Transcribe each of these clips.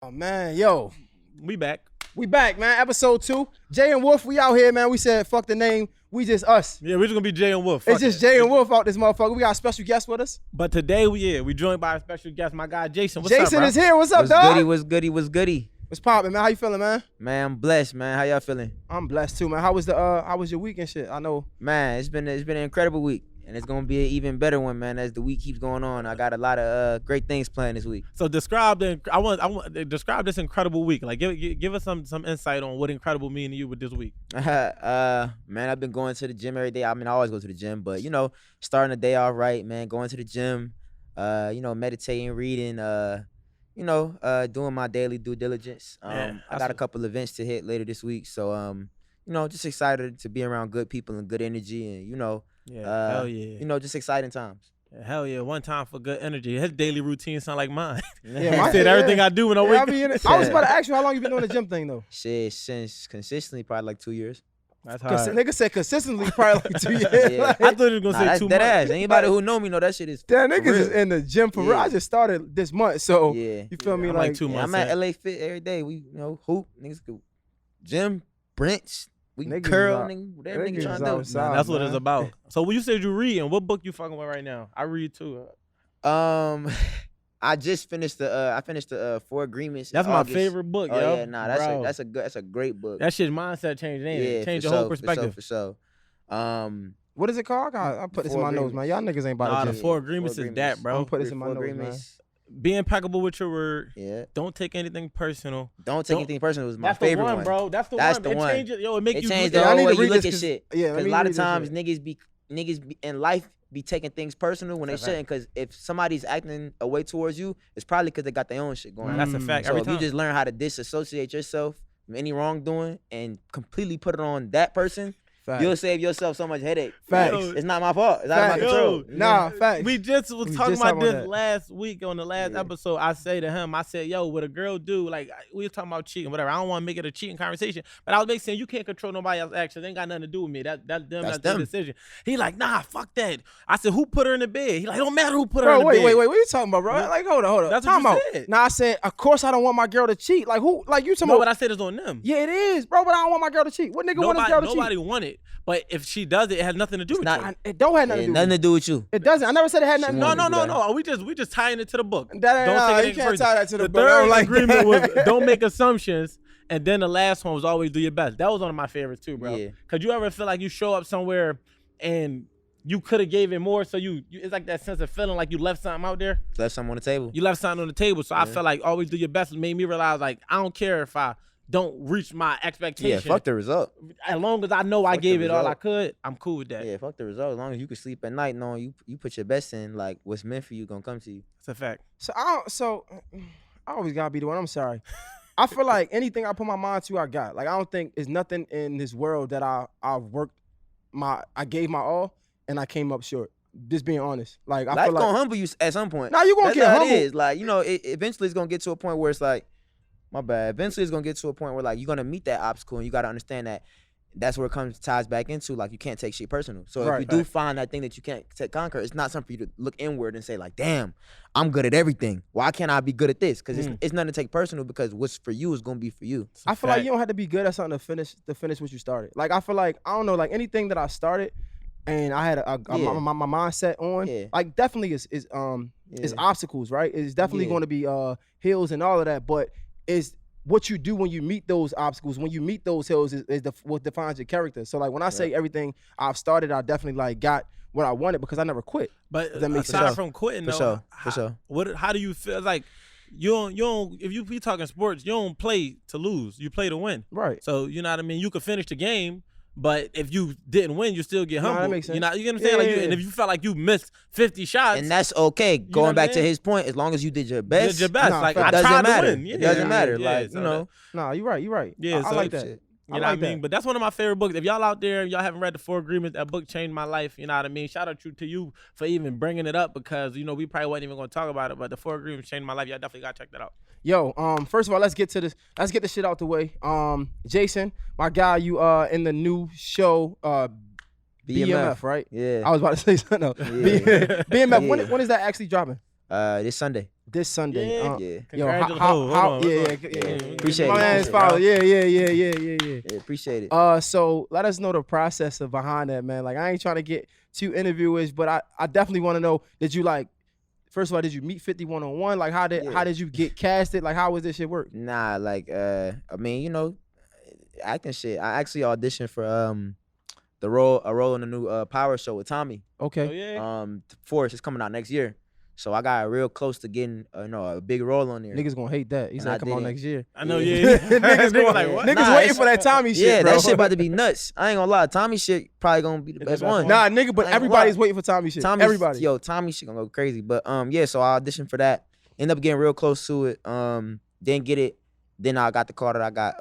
Oh man, yo, We back. we back, man. Episode 2. Jay and Wolf, we out here, man. We said fuck the name. We just us. Yeah, we're just gonna be Jay and Wolf. It's just Jay and Wolf out this motherfucker. We got a special guest with us. But today we joined by a special guest, my guy Jason. What's up, Jason bro? is here. What's up, What's dog? goody, what's goody, what's goody? What's poppin', man? How you feeling, man? Man, I'm blessed, man. How y'all feeling? I'm blessed too, man. How was your week and shit? I know. Man, it's been an incredible week. And it's gonna be an even better one, man, as the week keeps going on. I got a lot of great things planned this week. So describe describe this incredible week. Like give us some insight on what incredible mean to you with this week. Man, I've been going to the gym every day. I mean, I always go to the gym, but starting the day off right, man, going to the gym, meditating, reading, doing my daily due diligence. I got a couple events to hit later this week, so just excited to be around good people and good energy, and hell yeah. Just exciting times. Hell yeah, one time for good energy. His daily routine sound like mine. Yeah, I said everything I do when I wake up. I was about to ask you how long you been doing the gym thing though. Shit, since consistently probably like 2 years. That's hard. Nigga said consistently probably like 2 years. Yeah. Like, I thought he was gonna say That's 2 dead months. ass. Anybody who know me know that shit is damn, for niggas real. is in the gym for real. Yeah. I just started this month, so Yeah. you feel me? I'm Like, like 2 Yeah, months. I'm at in. LA Fit every day. We hoop, niggas go gym, Brents, we Niggas curl, out- nigga, whatever niggas niggas trying is to do. outside. That's what it's man. about. So when you said you reading, what book you fucking with right now? I read too. I just finished the 4 Agreements. in That's my August. favorite book, Oh yo. yeah, nah, Bro. that's a great book. That shit mindset changed, ain't yeah, it? Change for your whole sure, perspective. For sure. What is it called? I put this in Four my notes, man. Y'all niggas ain't Nah, about the to gym. 4 agreements is that, I'm bro. gonna put this in my Four notes, man. Agreements. Be impeccable with your word. Yeah. Don't take anything personal. Don't take anything personal. Was my That's favorite the one, bro. That's the That's one. the It one. changes. Yo, it make It you. changed look the at- I need whole to way you read look this at 'cause- shit. yeah, let Because me a lot read of this times shit. niggas in life be taking things personal when they That's a shouldn't. Because if somebody's acting a way towards you, it's probably because they got their own shit going on. That's a fact. So Every if time. you just learn how to disassociate yourself from any wrongdoing and completely put it on that person, you'll save yourself so much headache. Facts. Yo, It's not my fault. It's out of my Facts. control. Yo, Nah, facts. We just was We talking just about talking about this that. last week on the last Yeah. episode. I say to him, I said, yo, what a girl do, like, we were talking about cheating, whatever. I don't want to make it a cheating conversation, but I was basically saying, you can't control nobody else's actions. It ain't got nothing to do with me. That's them. That's their them. decision. He like, nah, fuck that. I said, who put her in the bed? He like, don't matter who put her Bro, in the bed. wait. What you talking about, bro? Like, hold on. That's what Time you out. said. Now I said, of course I don't want my girl to cheat. Like who? Like you talking No, about? what I said is on them. Yeah, it is, bro. But I don't want my girl to cheat. What nigga want his girl to Nobody cheat? want it, but if she does it, it has nothing to do with not- you. It don't have nothing Yeah, to do. nothing with to do with you. It doesn't. I never said it had nothing. She to wanted do. to do that. No. We just tying it to the book. You take anything can't personal. tie that to the The book. I don't third like agreement that. was don't make assumptions, and then the last one was always do your best. That was one of my favorites too, bro. Yeah. Cause you ever feel like you show up somewhere and you could have gave it more, so you it's like that sense of feeling like you left something out there. Left something on the table. You left something on the table, so I Yeah. felt like always do your best. It made me realize like I don't care if I don't reach my expectation. Yeah, fuck the result. As long as I know I Fuck the gave it all I result. could, I'm cool with that. Yeah, fuck the result. As long as you can sleep at night knowing you put your best in, like what's meant for you gonna come to you. That's a fact. So I always gotta be the one. I'm sorry. I feel like anything I put my mind to, I got. Like I don't think there's nothing in this world that I gave my all and I came up short. Just being honest. Like I Life feel like gonna humble you at some point. Nah, you gonna That's get how humbled. it is. Like, eventually it's gonna get to a point where it's like, my bad. Eventually it's gonna get to a point where like you're gonna meet that obstacle and you gotta understand that that's where it ties back into like you can't take shit personal. So Right, if you do right. find that thing that you can't conquer, it's not something for you to look inward and say like, damn, I'm good at everything. Why can't I be good at this? Because it's nothing to take personal because what's for you is gonna be for you. I feel like you don't have to be good at something to finish what you started. Like I feel like I don't know, like anything that I started and I had Yeah. my mindset on, Yeah. like definitely is Yeah. obstacles, right? It's definitely Yeah. going to be hills and all of that, but it's what you do when you meet those obstacles, when you meet those hills is what defines your character. So like when I say everything I've started, I definitely like got what I wanted because I never quit. But Does that make aside sense? from quitting, For though, sure. How do you feel? Like you don't. If you be talking sports, you don't play to lose. You play to win. Right. So you know what I mean. You could finish the game, but if you didn't win, you still get Nah, that humbled. makes sense. You know what I'm saying? Like Yeah. and if you felt like you missed 50 shots, And that's okay. know what Going I'm back to saying? his point, as long as you did your you best, did your best. Nah, like facts. I it doesn't tried matter. to win. It doesn't matter. Yeah, Like, so Nah, you're right. Yeah, I so like that that. shit. You know what I mean? But that's one of my favorite books. If y'all out there, y'all haven't read The 4 Agreements, that book changed my life. You know what I mean? Shout out to you for even bringing it up because, we probably wasn't even going to talk about it, but The 4 Agreements changed my life. Y'all definitely got to check that out. Yo, first of all, let's get to this. Let's get this shit out the way. Jason, my guy, you in the new show, BMF, right? Yeah. I was about to say something else. Yeah. BMF. Yeah. When is that actually dropping? This Sunday. This Sunday. Yeah. Yeah. Yo, Congratulations. how, Hold how, on, yeah, hold yeah, on. yeah. Appreciate My it. man's Appreciate it, follow. bro. Yeah. Yeah, appreciate it. So let us know the process of behind that, man. Like I ain't trying to get too interviewish, but I definitely want to know, did you like, first of all, did you meet 50 one-on-one? Like how Yeah. did you get casted? Like how was this shit work? Nah, like I mean, you know, acting shit. I actually auditioned for a role in the new Power show with Tommy. Okay. Oh, yeah. Forrest is coming out next year. So I got real close to getting a big role on there. Niggas gonna hate that. He And said I come on didn't. next year. I know, Yeah. yeah. Niggas gonna like, what? Niggas Nah, waiting it's- for that Tommy shit, Yeah, bro. that shit about to be nuts. I ain't gonna lie. Tommy shit probably gonna be the It's best the best one. one. Nah, nigga, but I ain't everybody's gonna waiting for Tommy shit. Tommy's, Everybody. Yo, Tommy shit gonna go crazy. But yeah, so I auditioned for that. Ended up getting real close to it. Didn't get it. Then I got the call that I got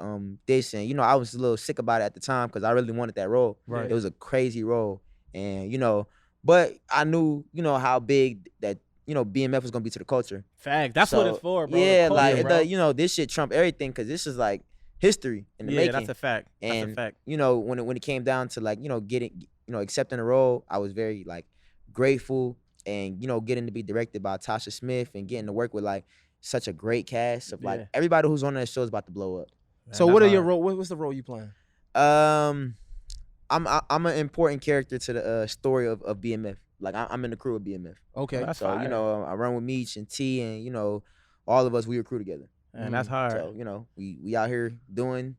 this, and I was a little sick about it at the time because I really wanted that role. Right. It was a crazy role, and but I knew how big that BMF was gonna be to the culture. Fact. That's what So, it's for, bro. Yeah, The like culture, bro. this shit trump everything because this is like history in the Yeah, making. that's a fact. That's a And fact. when it came down to like getting accepting the role, I was very like grateful, and getting to be directed by Tasha Smith and getting to work with like such a great cast of like Yeah. everybody who's on that show is about to blow up. So Man, what are that's your hard. role? What's the role you playing? I'm an important character to the story of BMF. Like I'm in the crew of BMF. Okay. That's So fire. I run with Meech and T, and all of us, we a crew together. Man, that's hard. So we out here doing.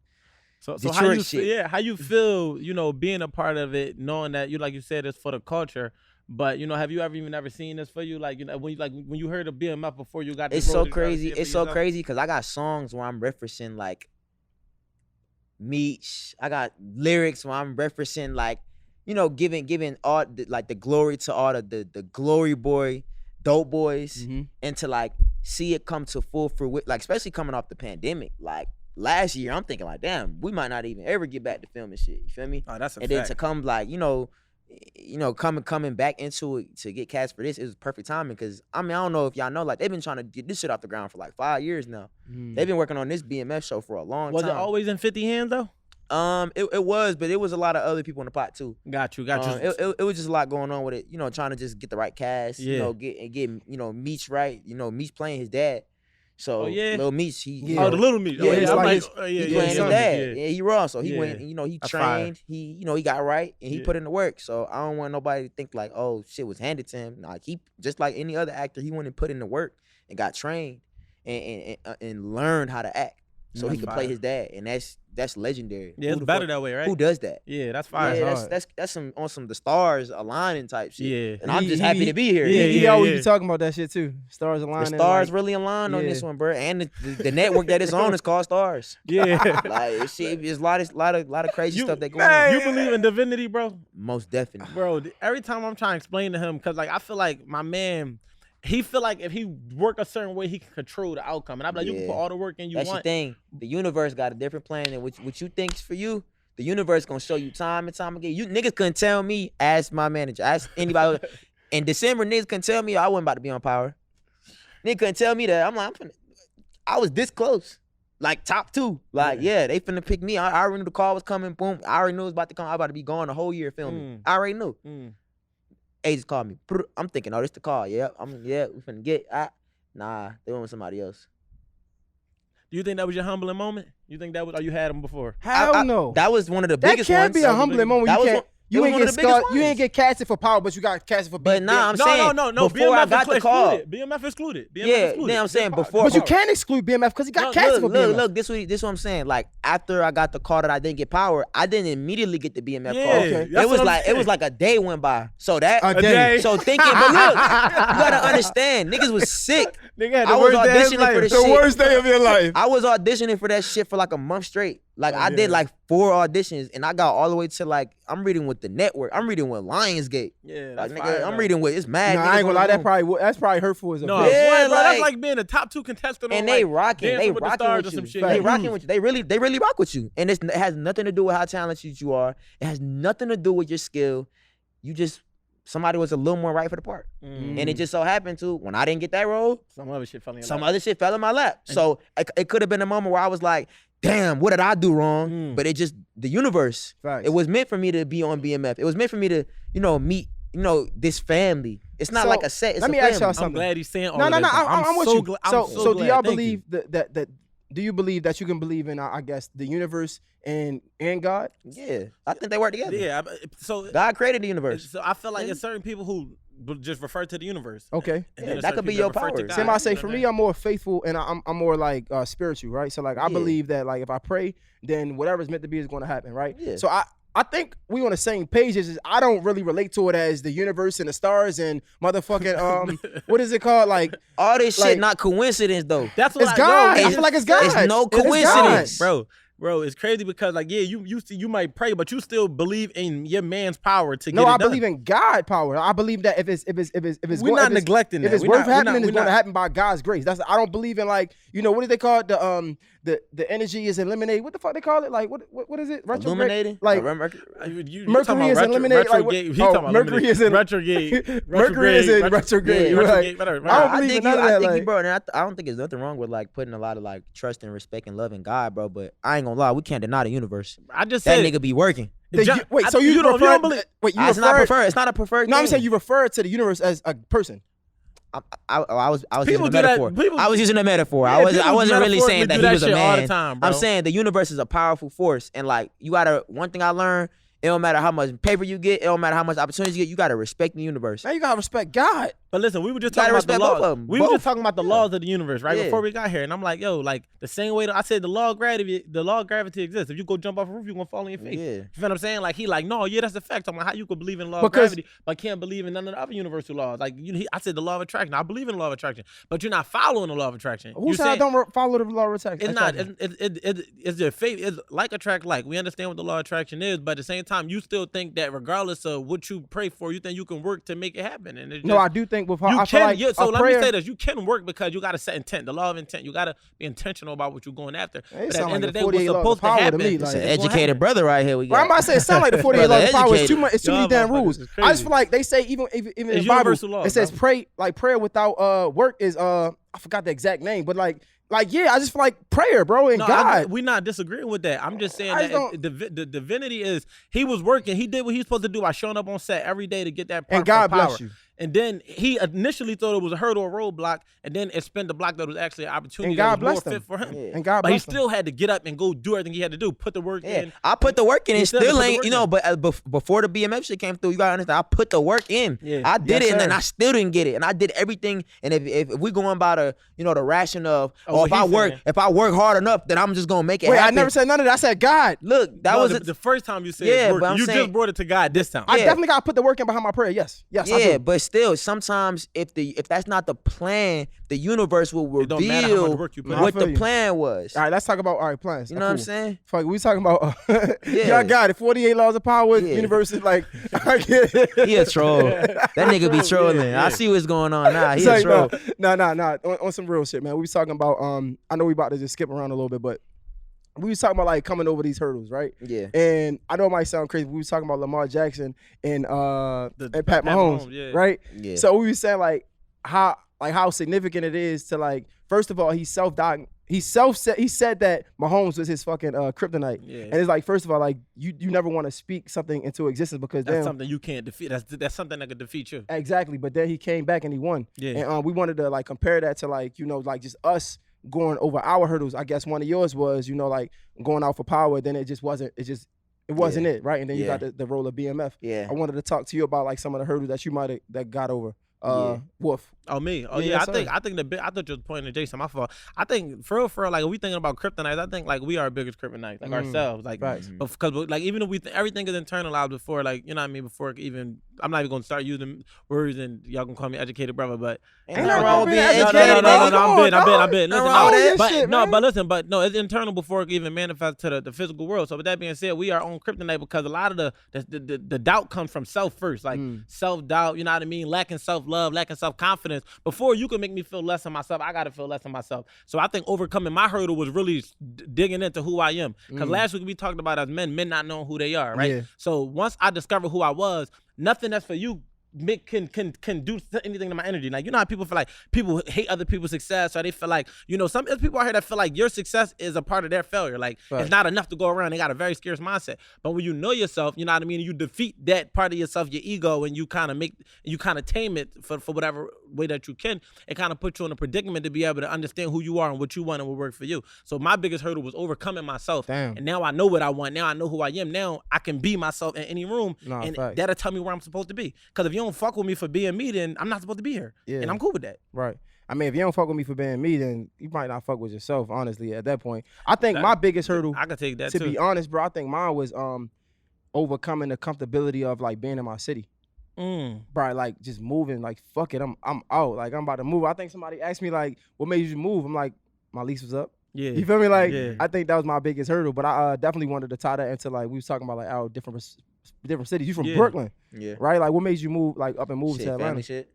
So how Detroit you shit. feel, how you feel, being a part of it, knowing that like you said, it's for the culture. But have you ever seen this for you? Like when you heard of BMF before you got this It's role, so did you ever see crazy. it for It's so yourself? crazy because I got songs where I'm referencing like Meech. I got lyrics where I'm referencing like, giving all the glory to all the glory boy, dope boys, Mm-hmm. and to like see it come to full fruition, like especially coming off the pandemic. Like last year, I'm thinking like, damn, we might not even ever get back to filming shit. You feel me? Oh, that's a And fact. then to come like, coming back into it to get cast for this, it was perfect timing because I don't know if y'all know, like they've been trying to get this shit off the ground for like 5 years now. They've been working on this BMF show for a long Was time. it always in 50 hands though? It was, but it was a lot of other people in the pot too. Got you. It was just a lot going on with it. Trying to just get the right cast. Yeah. Get Meech right. Meech playing his dad. So Oh, yeah? Lil Meech, he Yeah. Oh, the little meat. Yeah, oh, he's I'm like like, his- he yeah, playing his yeah, dad. yeah. Yeah, he raw. So he Yeah. went. He That's fire. trained. He he got right and he Yeah. put in the work. So I don't want nobody to think like, oh, shit was handed to him. Nah, he just like any other actor, he went and put in the work and got trained and learned how to act. So he That's could play fire. his dad, and that's legendary. Yeah, Who it's the better fuck- that way, right? Who does that? Yeah, that's fire. Yeah, hard. that's some on some the stars aligning type shit. Yeah. And I'm He- just he- happy to be here. Yeah, He yeah, always yeah. be talking about that shit too. Stars The aligning. stars like, really aligned on this yeah. one, bro. And the network that it's on is called Stars. Yeah. Like it's shit, it's a lot of crazy You- stuff that goes man. on. You believe in divinity, bro? Most definitely. Bro, every time I'm trying to explain to him, because like I feel like my man, he feel like if he work a certain way, he can control the outcome. And I'm like, you can Yeah. put all the work in you That's the want. thing. The universe got a different plan than what you think's for you. The universe gonna show you time and time again. You niggas couldn't tell me, ask my manager, ask anybody. In December, niggas couldn't tell me I wasn't about to be on Power. Niggas couldn't tell me that. I'm like, I was this close. Like top 2. Like, yeah, they finna pick me. I already knew the call was coming. Boom. I already knew it was about to come. I was about to be gone the whole year filming. I already knew. Agents called me. I'm thinking, oh, this the call. Yeah, we finna get. Nah, they went with somebody else. Do you think that was your humbling moment? You think that was, or you had him before? Hell no. That was one of the That biggest can't ones. be a humbling moment. That You was can't. one- You it ain't was get one of the biggest scarred. You ain't ones. get casted for Power, but you got casted for. But nah, I'm saying No. before I got the call. BMF excluded. BMF Yeah, excluded. then I'm saying Just before- But you Power. can't exclude BMF because he got Look, casted for BMF. look, this what I'm saying. Like after I got the call that I didn't get Power, I didn't immediately get the BMF Yeah, call. Okay. that's It was what I'm like it saying. was like a day went by. So that A day. so thinking, but look, you gotta understand, niggas was sick. Nigga had I the was worst day of his auditioning life. for this The shit. worst day of your life. I was auditioning for that shit for like a month straight. Like Oh, I yeah. did like 4 auditions, and I got all the way to like I'm reading with the network. I'm reading with Lionsgate. Yeah, Like that's nigga, fire, I'm though. reading with it's mad. Nah, niggas I ain't on gonna the lie. room. That's probably hurtful as a No, bitch. Yeah, bro, that's like- like being a top 2 contestant on And they like, rocking, Dancing they with the rocking Stars with or you. some shit. They Yeah. rocking with you. They really rock with you. And it has nothing to do with how talented you are. It has nothing to do with your skill. You just somebody was a little more right for the part. Mm. And it just so happened to when I didn't get that role, Some other shit fell in your some lap. other shit fell in my lap. So it could have been a moment where I was like, damn, what did I do wrong? Mm. But it just the universe. Facts. It was meant for me to be on BMF. It was meant for me to, meet, this family. It's not So, like a set. It's let a me ask y'all family. I'm something. glad he's saying all No, of no, no. this, though. I'm with so you. glad. So do glad. y'all Thank believe you. that? Do you believe that you can believe in, I guess, the universe and God? Yeah, I think they work together. Yeah. So God created the universe. So I feel like it's certain people who just refer to the universe. Okay. And Yeah, then that certain could be people your that refer to power. God, Same I you say know for what me, I'm more faithful and I'm more like spiritual, right? So like I Yeah. believe that like if I pray, then whatever's meant to be is going to happen, right? Yeah. So I think we on the same page. Is I don't really relate to it as the universe and the stars and motherfucking what is it called? Like All this shit like- not coincidence though. That's what it's God. I Yo, feel like it's God. It's no It's God. coincidence. bro, it's crazy because like you might pray, but you still believe in your man's power to get No, it I done. believe in God power. I believe that if it's We're not neglecting that. If it's We're worth not- we're happening, not- it's we're going to not- happen by God's grace. That's I don't believe in like what do they call it? The energy is eliminated. What the fuck they call it? Like what is it? Retrograde? Illuminated? Like You Mercury talking about is eliminated. Like retrograde. what, He talking about Mercury is in retrograde. Mercury is in retrograde. Yeah, You're retrograde, like, whatever. I don't I believe think in none you, of that. I think you, Like, bro. And I don't think there's nothing wrong with like putting a lot of like trust and respect and love in God, bro. But I ain't gonna lie, we can't deny the universe. I just That said nigga be working. wait, so you don't refer? believe? Wait, you It's not refer? preferred. It's not a preferred. No, I'm thing. saying you refer to the universe as a person. I was People using a do that- metaphor. people- I was using a metaphor. Yeah, I people wasn't really saying metaphorically that do he was a shit all the man. time, bro. I'm saying the universe is a powerful force, and like you gotta. One thing I learned, it don't matter how much paper you get, it don't matter how much opportunities you get. You gotta respect the universe. Now you gotta respect God. But listen, we were just Gotta talking about the respect both laws. of 'em. We were Both. just talking about the laws of the universe, right? Yeah. Before we got here, and I'm like, yo, like the same way that I said the law of gravity exists. If you go jump off a roof, you're gonna fall on your face. Yeah. You feel what I'm saying? Like he like, no, yeah, that's a fact. I'm like, how you could believe in the law Because- of gravity, but can't believe in none of the other universal laws? Like I said, the law of attraction. I believe in the law of attraction, but you're not following the law of attraction. Who You said I saying- don't follow the law of attraction? It's not. It's your faith. It's like attract like. We understand what the law of attraction is, but at the same time, you still think that regardless of what you pray for, you think you can work to make it happen. And it's No, just- I do think with you I feel can. like Yeah, so a let prayer, me say this: you can work because you got to set intent. The law of intent. You got to be intentional about what you're going after. But at the sound end like of the the day, what's 48 laws of supposed to power to happen? me, is like- It's an gonna educated happen. brother right here. We Well, I'm got. about to say it sound like the 48 Brother laws of power. It's too educated. much. It's too many Y'all damn motherfuckers rules. is I just crazy. feel like they say even in It's the Bible, universal law, it says bro. prayer without work is I forgot the exact name, but like yeah, I just feel like prayer, bro, and No, God. we're not disagreeing with that. I'm just saying I that just the divinity is he was working. He did what he's supposed to do by showing up on set every day to get that part And God from power. bless you. And then he initially thought it was a hurdle or roadblock, and then it spent the block that was actually an opportunity And God that was more blessed him. fit for him. Yeah. And God But he bless them. still had to get up and go do everything he had to do, put the work Yeah, in. I put the work in. He It still had to still put the ain't, work you know. in. But before the BMF shit came through, you gotta understand. I put the work in. Yeah. I did Yes, it, and then sir. I still didn't get it. And I did everything. And if we going by the the ration of, Oh, what if I he's work saying. hard enough, then I'm just gonna make it Wait, I happen. never said none of that. I said God. Look, that No, was the first time you said Yeah, work. but I'm You saying- just brought it to God this time. I Yeah. definitely gotta put the work in behind my prayer. Yes, I yeah, do. but still, sometimes if that's not the plan, the universe will It don't matter how much reveal work you put in. what I feel the you. plan was. All right, let's talk about plans. You know what I'm saying? Fuck, we talking about Yeah. y'all got it. 48 laws of power. Yeah. Universe is like I get it. He a troll. That nigga be trolling. Yeah. I see what's going on now. He It's a like, troll. no. On some real shit, man. We was talking about I know we about to just skip around a little bit, but we was talking about like coming over these hurdles, right? Yeah. And I know it might sound crazy, but we was talking about Lamar Jackson and Pat Pat Mahomes, Mahomes, yeah. right? Yeah. So we was saying like how significant it is to like first of all he said that Mahomes was his fucking kryptonite. Yeah. And it's like first of all like you never want to speak something into existence because That's then something you can't defeat. That's something that could defeat you. exactly, but then he came back and he won. Yeah. And we wanted to like compare that to like like just us going over our hurdles. I guess one of yours was like going out for power. Then it wasn't it, right? And then you Yeah. got the role of BMF. Yeah. I wanted to talk to you about like some of the hurdles that you might have got over. Yeah. Wolf. Oh me? Oh Yeah, yeah. yes, sir. I think I thought you was pointing to Jason. My fault. I think for real, like if we thinking about kryptonite, I think like we are our biggest kryptonite, like ourselves, like Facts. because like even if everything is internalized before, like you know what I mean, before even I'm not even gonna start using words and y'all gonna call me educated brother, but Ain't Ain't nothing nothing wrong wrong with with being being educated, educated, bro. bro. I'm been. Nothing Listen, wrong with that but shit, no, man. but listen, but no, it's internal before it even manifests to the physical world. So with that being said, we are on kryptonite because a lot of the doubt comes from self first, like self doubt. You know what I mean? Lacking self love, lacking self confidence. Before you can make me feel less of myself, I gotta feel less of myself. So I think overcoming my hurdle was really digging into who I am. Because last week we talked about as men not knowing who they are, right? Yeah. So once I discovered who I was, nothing that's for you can do anything to my energy. Like, you know how people feel like people hate other people's success, or they feel like, you know, some people out here that feel like your success is a part of their failure. Like, it's not enough to go around. They got a very scarce mindset. But when you know yourself, you know what I mean, you defeat that part of yourself, your ego, and you kind of tame it for whatever way that you can. It kind of puts you in a predicament to be able to understand who you are and what you want and what work for you. So my biggest hurdle was overcoming myself. Damn. And now I know what I want. Now I know who I am. Now I can be myself in any room, and that'll tell me where I'm supposed to be. Because if you don't fuck with me for being me, then I'm not supposed to be here. Yeah. And I'm cool with that. Right. I mean, if you don't fuck with me for being me, then you might not fuck with yourself, honestly, at that point. I think my biggest hurdle, I could take that to be honest, bro, I think mine was overcoming the comfortability of like being in my city. Bro, like just moving, like fuck it, I'm out. Like I'm about to move. I think somebody asked me like, what made you move? I'm like, my lease was up. Yeah. You feel me? Like, I think that was my biggest hurdle. But I definitely wanted to tie that into like, we was talking about like our different cities. You from Brooklyn. Yeah. Right? Like what made you move like up and move to Atlanta? Family shit.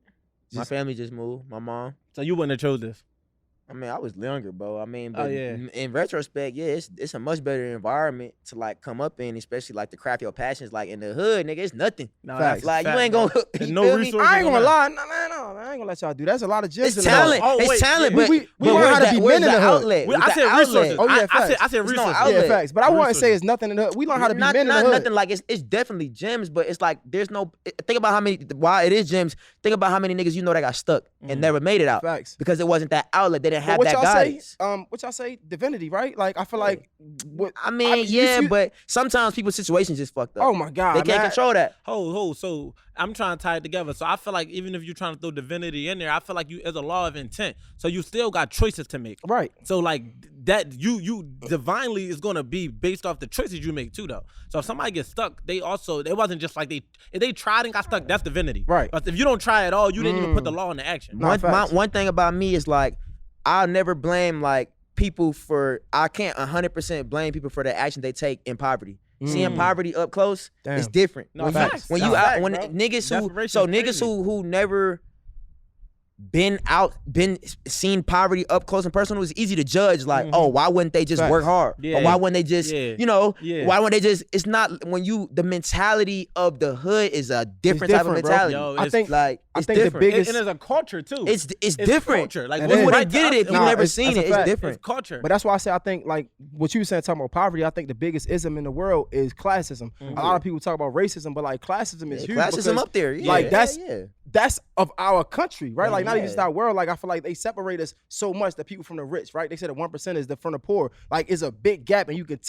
My family just moved. My mom. So you wouldn't have chose this? I mean, I was younger, bro. I mean, but in retrospect, it's a much better environment to like come up in, especially like to craft your passions. Like in the hood, nigga, it's nothing. No, like you ain't gonna. There's no resources. I ain't gonna lie. No, I ain't gonna let y'all do. That's a lot of gyms. It's talent. It's talent. But we learn how to be men in the hood. I said resources. Oh yeah, facts. I said resources. Yeah, facts. But I wouldn't say it's nothing in the hood. We learn how to be men in the hood. Nothing like it's definitely gyms, but it's like there's no. Think about how many. While it is gyms, think about how many niggas you know that got stuck and never made it out. Facts. Because it wasn't that outlet. They didn't have that guidance. What y'all say? Divinity, right? Like I feel like. But sometimes people's situations just fucked up. Oh my God, they can't control that. So I'm trying to tie it together. So I feel like even if you're trying to throw divinity in there, I feel like there's a law of intent. So you still got choices to make. Right. So like that, you divinely is gonna be based off the choices you make too, though. So if somebody gets stuck, it wasn't just like if they tried and got stuck, that's divinity. Right. But if you don't try at all, you didn't even put the law into action. One thing about me is like, I'll never blame like people I can't 100% blame people for the action they take in poverty. Seeing poverty up close is different. No, niggas who never been seen poverty up close and personal, it's easy to judge like, oh, why wouldn't they just work hard? Or why wouldn't they just, why wouldn't they just, it's not, the mentality of the hood is a different type of mentality. Yo, I think different. The biggest, and there's a culture too. It's different. Culture. Like we wouldn't get it if you never seen it. It's different. It's culture. But that's why I say I think like what you were saying talking about poverty, I think the biggest ism in the world is classism. A lot of people talk about racism, but like classism is huge. Classism up there. Like that's of our country, right? Like not even just our world. Like I feel like they separate us so much that people from the rich, right? They said that 1% is from the poor. Like it's a big gap, and you can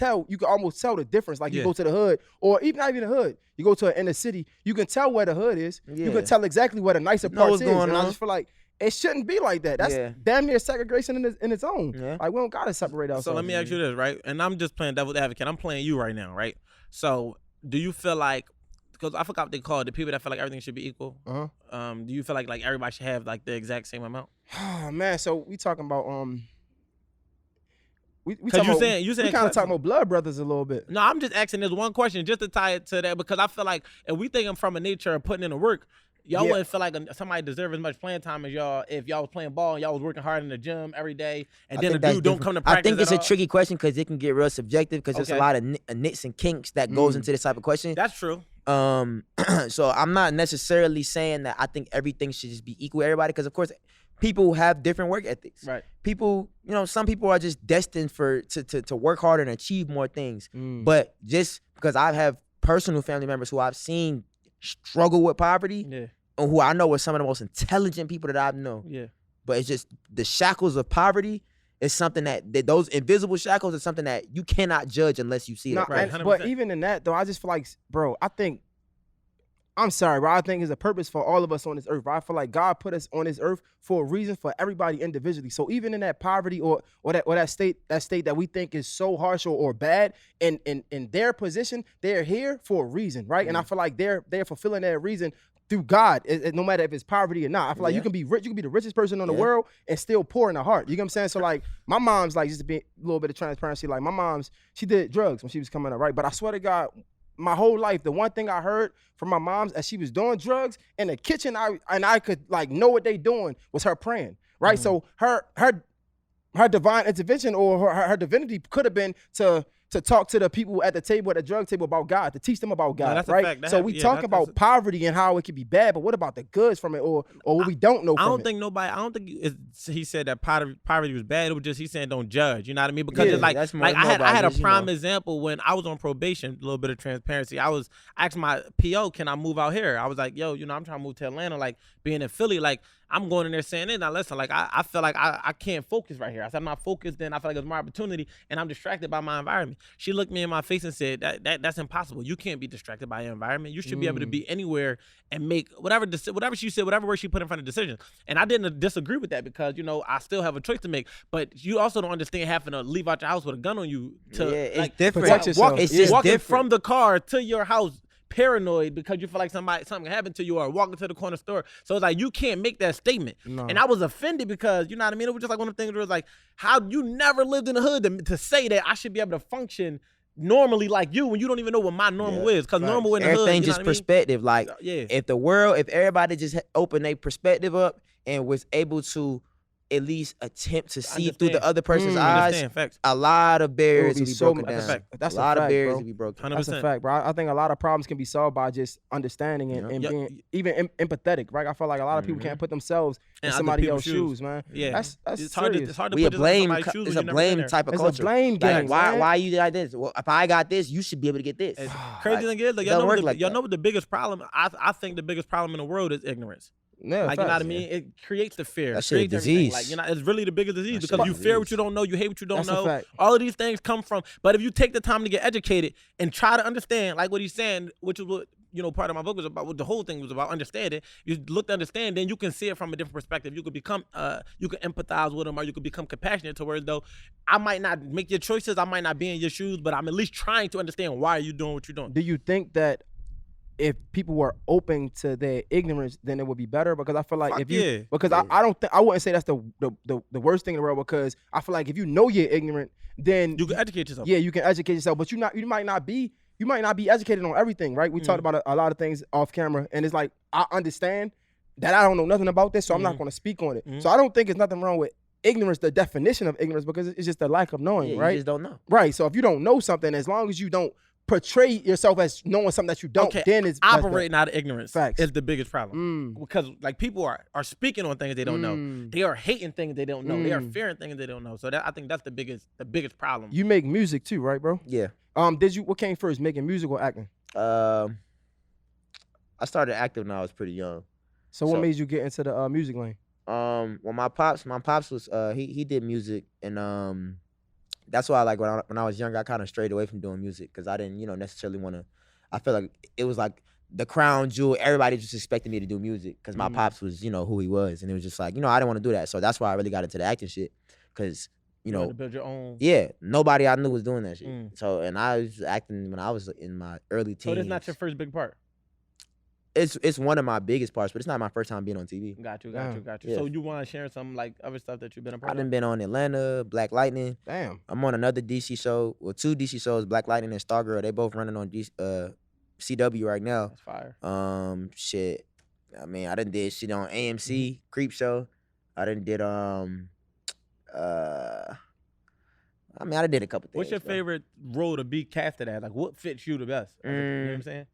almost tell the difference. Like you go to the hood, or even not even the hood. You go to an inner city, you can tell where the hood is. You can tell exactly where the nicer parts is. And I just feel like it shouldn't be like that. That's damn near segregation in its own. Like we don't gotta separate ourselves. So let me ask you this, right? And I'm just playing devil's advocate. I'm playing you right now, right? So do you feel like, because I forgot what they call it, the people that feel like everything should be equal. Do you feel like everybody should have like the exact same amount? Oh man, so we talking about we kind of talking about blood brothers a little bit. No, I'm just asking this one question just to tie it to that, because I feel like if we thinking from a nature of putting in the work, y'all wouldn't feel like somebody deserve as much playing time as y'all if y'all was playing ball and y'all was working hard in the gym every day, and then the dude don't come to practice. I think it's a tricky question because it can get real subjective because there's a lot of nits and kinks that goes into this type of question. That's true. So I'm not necessarily saying that I think everything should just be equal to everybody, because of course people have different work ethics. Right. People, some people are just destined to work harder and achieve more things. But just because I have personal family members who I've seen struggle with poverty, and who I know are some of the most intelligent people that I've known. Yeah. But it's just the shackles of poverty is something that those invisible shackles is something that you cannot judge unless you see it. Right. But even in that though, I just feel like, bro, I'm sorry, bro. I think it's a purpose for all of us on this earth, bro. I feel like God put us on this earth for a reason for everybody individually. So even in that poverty or that state that we think is so harsh or bad, in their position, they're here for a reason, right? And I feel like they're fulfilling that reason through God, no matter if it's poverty or not. I feel like you can be rich, you can be the richest person in the world and still poor in the heart. You get what I'm saying? So like my mom's, like, just to be a little bit of transparency, like my mom's, she did drugs when she was coming up, right? But I swear to God, my whole life, the one thing I heard from my mom's as she was doing drugs in the kitchen, I could like know what they doing, was her praying, right? So her divine intervention or her divinity could have been to to talk to the people at the table, at the drug table about God, to teach them about God, that's a right? fact. So we talk about poverty and how it can be bad, but what about the goods from it, or what we don't know from it? I don't think he said that poverty was bad. It was just he saying don't judge. You know what I mean? Because Yeah, it's like that's more I had a about prime example when I was on probation. A little bit of transparency. I asked my PO, can I move out here? I was like, yo, you know, I'm trying to move to Atlanta. Like being in Philly, like I'm going in there saying, hey, now listen, like I feel like I can't focus right here. I said I'm not focused. Then I feel like there's more opportunity, and I'm distracted by my environment. She looked me in my face and said that's impossible. You can't be distracted by your environment. You should be able to be anywhere and make whatever she said, whatever word she put in front of decisions. And I didn't disagree with that because, you know, I still have a choice to make. But you also don't understand having to leave out your house with a gun on you to it's like, different. protect yourself. It's just walking different. from the car to your house paranoid because you feel like something happened to you, or walking to the corner store. So it's like you can't make that statement. No. And I was offended because, you know what I mean? It was just like one of the things where it's like, how you never lived in the hood to say that I should be able to function normally like you when you don't even know what my normal is. Because normal in the hood, Everything you know just what I mean? perspective. Like Yeah. if everybody just opened their perspective up and was able to at least attempt to see through the other person's eyes, Understand, facts. a lot of barriers It would would be be so broken much- down. fact. That's a a lot of fact, barriers bro. would be broken. 100%. That's a fact, bro. I think a lot of problems can be solved by just understanding and Yeah. being even empathetic, right? I feel like a lot of people can't put themselves in other somebody people's else's shoes, man. Yeah. That's it's hard to serious. it's hard to We put a yourself in blame. somebody's shoes It's when a you've never been blame there. type of It's a culture. blame Like, game, man. why you like this? Well, if I got this, you should be able to get this. It's Ah, crazy Like, thing is, like, it y'all don't know work like that. what the biggest problem. I think the biggest problem in the world is ignorance. Yeah, Like, you know what I facts. mean? It creates the fear. That shit a creates everything. disease. Like, you know, it's really the biggest disease That shit because a you fear what disease. you don't know, you hate what you don't That's a know. fact. All of these things come from. But if you take the time to get educated and try to understand, like what he's saying, which is what, you know, part of my book was about, what the whole thing was about, understanding. You look to understand, then you can see it from a different perspective. You could become, you can empathize with them, or you could become compassionate towards, though I might not make your choices, I might not be in your shoes, but I'm at least trying to understand why you're doing what you're doing. Do you think that if people were open to their ignorance, then it would be better? Because I feel like Fuck if you, yeah. because I don't think, I wouldn't say that's the worst thing in the world, because I feel like if you know you're ignorant, then You can educate yourself. yeah, you can educate yourself, but you might not be educated on everything, right? We talked about a lot of things off camera, and it's like, I understand that I don't know nothing about this, so I'm not going to speak on it. So I don't think there's nothing wrong with ignorance, the definition of ignorance, because it's just the lack of knowing, Yeah, right? you just don't know. Right. So if you don't know something, as long as you don't portray yourself as knowing something that you don't, Okay, then it's that's operating out of ignorance Facts. is the biggest problem. Because like people are speaking on things they don't know. They are hating things they don't know. They are fearing things they don't know. So I think that's the biggest problem. You make music too, right, bro? Yeah. What came first, making music or acting? I started acting when I was pretty young. So what So- made you get into the music lane? Well, my pops was he did music, and that's why, like, when I was younger, I kind of strayed away from doing music because I didn't, necessarily want to. I felt like it was like the crown jewel. Everybody just expected me to do music because my pops was, who he was, and it was just like, I didn't want to do that. So that's why I really got into the acting shit, because You want to build your own. yeah, nobody I knew was doing that shit. Mm. So, and I was acting when I was in my early teens. So that's not your first big part. It's one of my biggest parts, but it's not my first time being on TV. Got you. Yeah. So you want to share some like other stuff that you've been a part I of? done been on Atlanta, Black Lightning. Damn. I'm on another DC show, well, 2 DC shows, Black Lightning and Stargirl. They both running on CW right now. That's fire. Shit. I mean, I done did shit on AMC, Creep Show. I done did I done did a couple things. What's your bro. favorite role to be casted as? Like, what fits you the best? You know what I'm saying?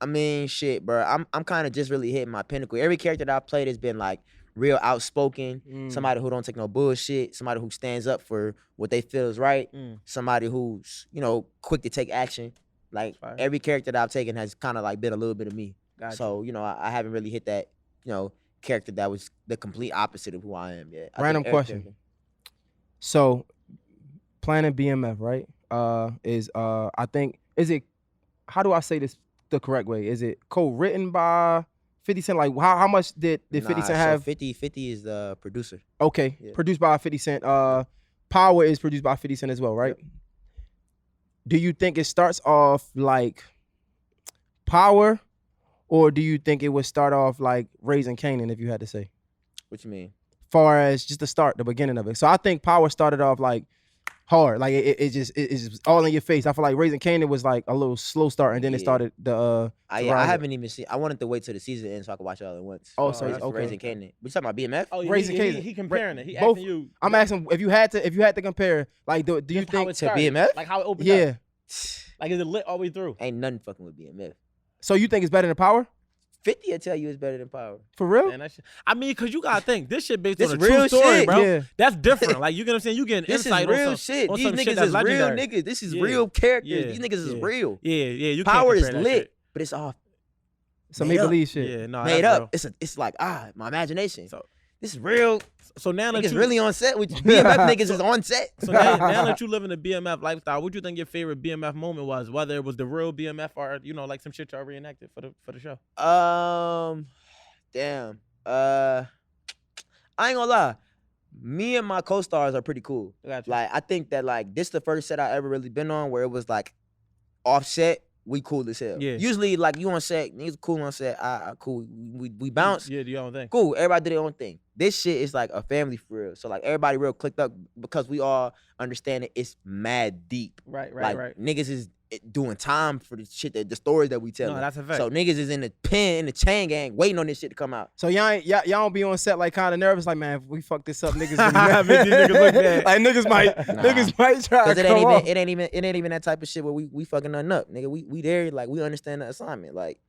I mean, shit, bro. I'm kind of just really hitting my pinnacle. Every character that I've played has been like real outspoken, somebody who don't take no bullshit, somebody who stands up for what they feel is right, somebody who's, quick to take action. Like Fire. every character that I've taken has kind of like been a little bit of me. Gotcha. So, I haven't really hit that, character that was the complete opposite of who I am yet. I Random think every question. character- So planning BMF, right? I think, is it, how do I say this the correct way? Is it co-written by 50 Cent? Like how much did 50 Nah, Cent have? So 50 is the producer. Okay, Yeah. produced by 50 Cent. Power is produced by 50 Cent as well, right? Yep. Do you think it starts off like Power, or do you think it would start off like Raising Kanan, if you had to say? What you mean? Far as just the start, the beginning of it. So I think Power started off like hard, like it's just all in your face. I feel like Raising Kanan was like a little slow start, and then it Yeah. started the. I to rise up. haven't even seen. I wanted to wait till the season ends so I could watch it all at once. Oh, so That's okay. Raising Kanan. We talking about BMF? Oh, Raising he Kanan. comparing it. He Both- asking you. I'm asking if you had to compare, like, do you just how think it To started, BMF? like how it opened yeah, up. Like, is it lit all the way through? Ain't nothing fucking with BMF. So you think it's better than Power? 50 will tell you it's better than Power. For real? Man, that shit, I mean, because you got to think, this shit based This on a true real story, shit. bro. Yeah. That's different. Like, you get what I'm saying? You getting This is insight real on some, shit. on These some shit niggas that's is real legendary. niggas. This is Yeah. real characters. Yeah. These niggas is Yeah. real. Yeah, you Power can't is compare that lit, shit. but it's all Some made make up. believe shit. Yeah, no, made that's up. real. It's like my imagination. So- this is real. So now that Niggas you really on set with BMF niggas is on set. So now that you live in the BMF lifestyle, what do you think your favorite BMF moment was? Whether it was the real BMF or like some shit y'all reenacted for the show. Damn. I ain't gonna lie. Me and my co-stars are pretty cool. I got you. Like I think that like this the first set I ever really been on where it was like offset. We cool as hell. Yeah. Usually like you on set, niggas cool on set. I cool. We bounce. Yeah, do your own thing. Cool. Everybody do their own thing. This shit is like a family for real. So like everybody real clicked up because we all understand it. It's mad deep. Right. Like niggas is doing time for the shit the stories that we tell. No, that's a fact. So niggas is in the pen in the chain gang waiting on this shit to come out. So y'all don't be on set like kind of nervous, like, man, if we fuck this up, niggas gonna be Make these niggas look bad. Like niggas might try Cause to it come off. ain't even that type of shit where we fucking nothing up, nigga. We there, like we understand the assignment, like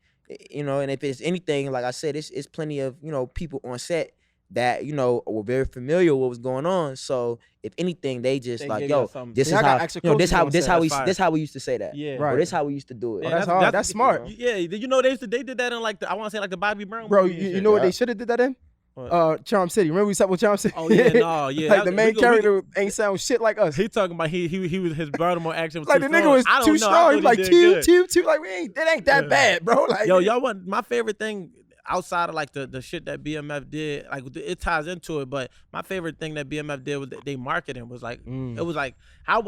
you know. And if it's anything, like I said, it's plenty of people on set that were very familiar with what was going on. So if anything, they just They like, give yo, y'all something. this See, is I got how extra this coaches how on this set. how we That's fire. this how we used to say that. Yeah. Or Right. this how we used to do it. Oh, that's hard. That's smart. Yeah, did you know they did that in like I want to say like the Bobby Brown Bro, movie and you shit. know what yeah. they should have did that in? What? Charm City. Remember we sat with Charm City? Oh yeah, no, yeah. Like that- the main we go- character ain't sound shit like us. He talking about he was his Baltimore accent was Like too the nigga strong. was I don't too know. I strong. thought He was like did two, good. two, two. Like it ain't that Yeah. bad, bro. Like Yo, y'all want my favorite thing outside of like the shit that BMF did, like it ties into it, but my favorite thing that BMF did was that they marketing was like it was like how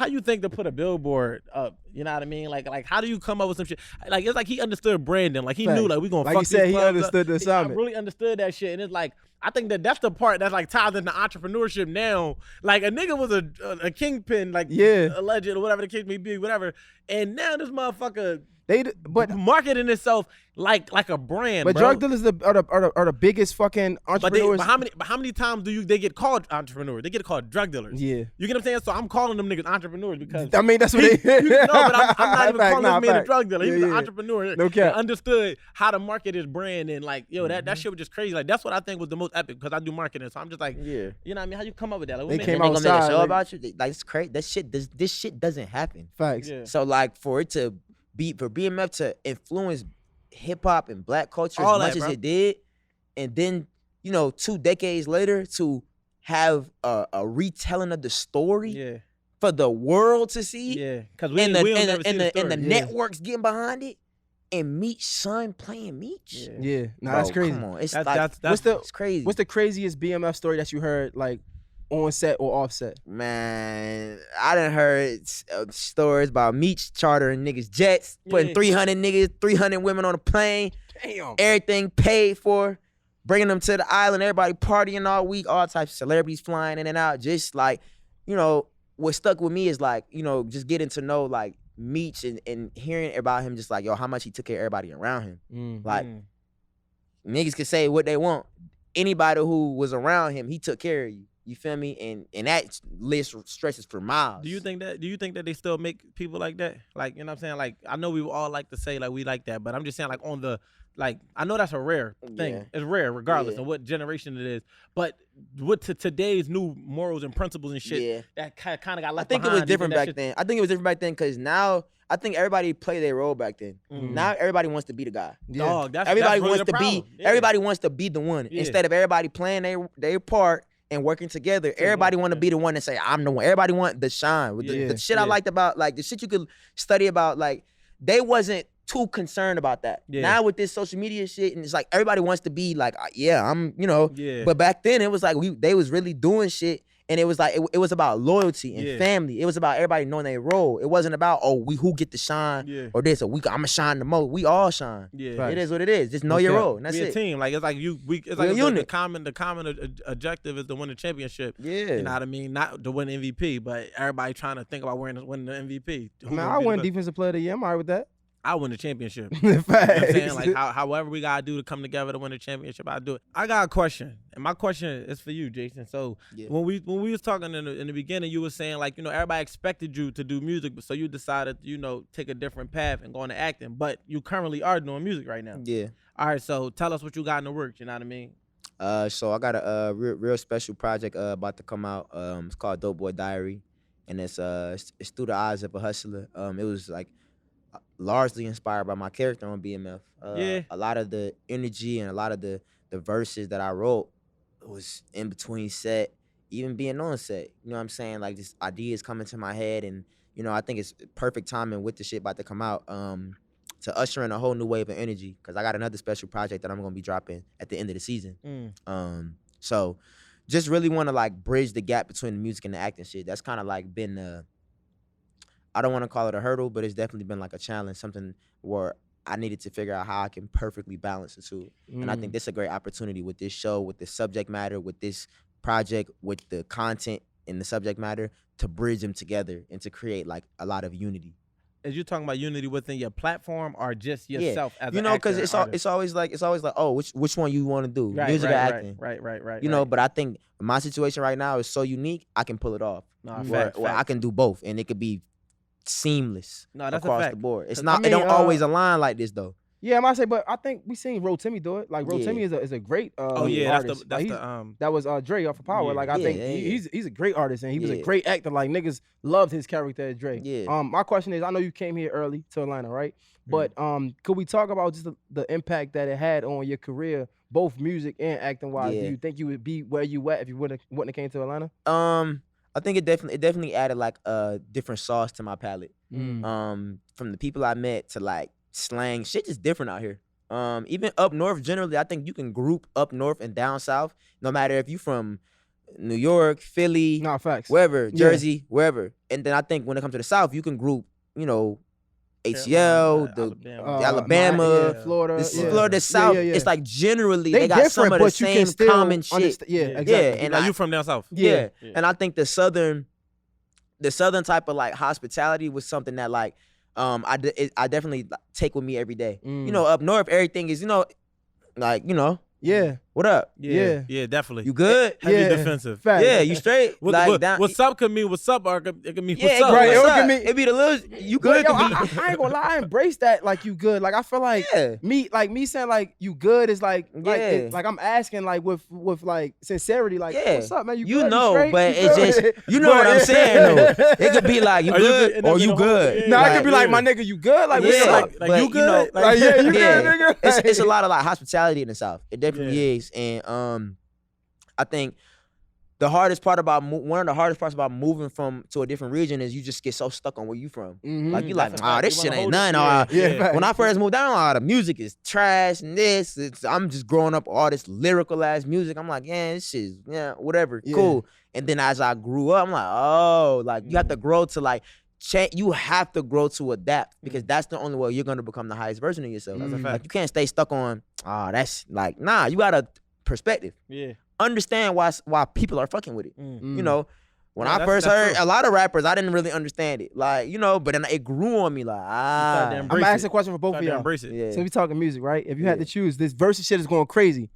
you think to put a billboard up, you know what I mean? Like how do you come up with some shit? Like it's like he understood branding, like he Facts. knew like we gonna Like fuck you said, these he clubs understood the up. assignment. I really understood that shit, and it's like I think that's the part that's like ties into entrepreneurship now. Like a nigga was a kingpin, like Yeah. alleged or whatever the case may be, whatever, and now this motherfucker but marketing itself like a brand. But bro. drug dealers are the biggest fucking entrepreneurs. But how many times they get called entrepreneurs? They get called drug dealers. Yeah. You get what I'm saying? So I'm calling them niggas entrepreneurs because I mean, that's what no, they. but I'm not even Fact, calling nah, this man a fact. drug dealer. He was Yeah, an yeah. entrepreneur. No that cap. understood how to market his brand and like that shit was just crazy. Like that's what I think was the most epic because I do marketing. So I'm just like, Yeah. you know what I mean? How you come up with that? Like, what They made came you- And they gonna make a outside, show like- about you. Like it's crazy. This shit doesn't happen. Facts. Yeah. So like for BMF to influence hip hop and black culture All as much that, as bro. it did, and then 2 decades later to have a retelling of the story Yeah, for the world to see, yeah. Because and we don't never see the the story. Yeah. networks getting behind it, and Meech's son playing Meech. Yeah. Yeah. Nah, Bro, that's crazy. Come on, it's That's What's the it's crazy. What's the craziest BMF story that you heard like on set or off set? Man, I done heard stories about Meech chartering niggas jets, putting Yeah. 300 niggas, 300 women on a plane, Damn. everything paid for, bringing them to the island, everybody partying all week, all types of celebrities flying in and out. Just like, what stuck with me is like, just getting to know like Meech and hearing about him, just like, yo, how much he took care of everybody around him. Like, niggas can say what they want. Anybody who was around him, he took care of you. You feel me? And that list stretches for miles. Do you think that they still make people like that? Like, you know what I'm saying? Like, I know we all like to say like we like that, but I'm just saying like on the like I know that's a rare thing. Yeah. It's rare regardless Yeah. of what generation it is. But with today's new morals and principles and shit, Yeah. that kind of got I left think it behind. was Do you different think that back shit- then. I think it was different back then because now I think everybody played their role back then. Mhm. Now everybody wants to be the guy. Yeah. Dog, that's Everybody really wants the to problem. be. Yeah. Everybody wants to be the one Yeah. instead of everybody playing their part and working together. Everybody want to yeah. be the one that say I'm the one. Everybody want the shine. With Yeah. the shit I Yeah. liked about like the shit you could study about like they wasn't too concerned about that. Yeah. Now with this social media shit and it's like everybody wants to be like yeah I'm Yeah. But back then it was like they was really doing shit. And it was like it was about loyalty and Yeah. family. It was about everybody knowing their role. It wasn't about who get the shine Yeah. or this or I'ma shine the most. We all shine. Yeah. Right. It is what it is. Just know No your cap. role. And that's We a it. team. Like it's like it's We like a the unit. common objective is to win the championship. Yeah. You know what I mean? Not to win MVP, but everybody trying to think about winning the MVP. Who Man, gonna I be the won best? defensive player of the year. I'm alright with that. I win the championship. You know what I'm Facts. saying? Like however we gotta do to come together to win the championship, I do it. I got a question, and my question is for you, Jason. So when we was talking in the beginning, you were saying like, you know, everybody expected you to do music, so you decided, you know, take a different path and go into acting. But you currently are doing music right now. Yeah. All right, so tell us what you got in the works. You know what I mean? So I got a real special project about to come out. It's called Dope Boy Diary, and it's through the eyes of a hustler. It was like largely inspired by my character on BMF. A lot of the energy and a lot of the verses that I wrote was in between set, even being on set. You know what I'm saying? Like, this ideas coming to my head, and you know, I think it's perfect timing with the shit about to come out. To usher in a whole new wave of energy, because I got another special project that I'm gonna be dropping at the end of the season. So just really want to like bridge the gap between the music and the acting shit. That's kind of like been I don't want to call it a hurdle, but it's definitely been like a challenge, something where I needed to figure out how I can perfectly balance the two. And I think this is a great opportunity with this show, with the subject matter, with this project, with the content and the subject matter, to bridge them together and to create like a lot of unity. Is you talking about unity within your platform or just yourself as you an know, actor? because it's always like oh, which one you want to do, Right, music right, or right, acting, right. You know, but I think my situation right now is so unique, I can pull it off. No, where fact. I can do both, and it could be seamless No, that's a across fact. the board. It's 'Cause, not. I mean, it don't always align like this though. Yeah, I might say, but I think we seen Rotimi do it. Like Rotimi Yeah. is a great Oh yeah, artist. that's Like, the that was Dre off of Power. Yeah. Like, I Yeah, think yeah, he's a great artist, and he was a Yeah. great actor. Like, niggas loved his character as Dre. Yeah. My question is, I know you came here early to Atlanta, right? But could we talk about just the impact that it had on your career, both music and acting wise? Yeah. Do you think you would be where you at if you wouldn't have came to Atlanta? I think it definitely added like a different sauce to my palate. From the people I met to like slang, shit is different out here. Even up north, generally, I think you can group up north and down south, no matter if you from New York, Philly, Nah, facts. wherever, Yeah. Jersey, wherever. And then I think when it comes to the south, you can group, you know, ATL, Alabama, Florida, Florida, South. Yeah. It's like generally They they got some different, of the but you same can still common shit. Yeah, Yeah. exactly. Yeah, and Like I- you from down south. Yeah. Yeah. And I think the southern type of like hospitality was something that like I definitely take with me every day. You know, up north everything is, you know, like, you know, Yeah. what up? Yeah. Yeah, definitely. You good? Heavy Yeah. defensive. Facts. Yeah, you straight? Like down, what's up could mean what's up, or it could mean yeah, what's it up. could be Right, what's it up. could be- It be the little you But, good yo, to be. I ain't gonna lie, I embrace that. Like, you good. Like, I feel like Yeah. me saying like you good is like Yeah. like I'm asking like with like sincerity, like, Yeah. what's up, man? You good? know, straight? but You it's good? just, you know what I'm saying though. It could be like you Or you good could- or you and then the whole- good. yeah, Nah, it Like, could be like, yeah. my nigga, you good? Like, what's Yeah, up? Like, but, you good? know, Like, yeah, you yeah. good, nigga? It's a lot of like hospitality in the South. It definitely is, and I think the hardest part about one of the hardest parts about moving to a different region is you just get so stuck on where you from. Mhm. Like you like, That's a oh, fact. this You shit wanna ain't hold it. nothing. Yeah, facts. When I first moved down, the music is trash and this. I'm just growing up all this lyrical ass music. I'm like, yeah, this shit is, whatever, Yeah. cool. And then as I grew up, I'm like, oh, like you have to grow to like change. You have to grow to adapt because that's the only way you're gonna become the highest version of yourself. That's a fact. Like you can't stay stuck on, that's like, nah. You got a perspective. Yeah. Understand why people are fucking with it. Mm. You know, when No, I that's- first that's heard true. a lot of rappers, I didn't really understand it. Like, you know, but then it grew on me like, Started to I'm embrace gonna it. ask a question for both Start of to y'all. embrace it. yeah. So we talking music, right? If you had Yeah. to choose, this versus shit is going crazy.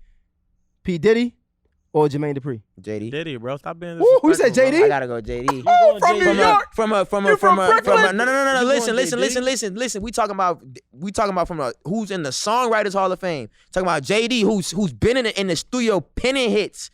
P. Diddy or Jermaine Dupri? JD. Diddy, bro. Stop being Woo, who said disrespectful, bro. JD? I gotta go JD. You going from JD. New York? From You from Brooklyn? no. You Listen. going Listen. We talking about from who's in the Songwriters Hall of Fame. Talking about JD, who's been in the studio penning hits.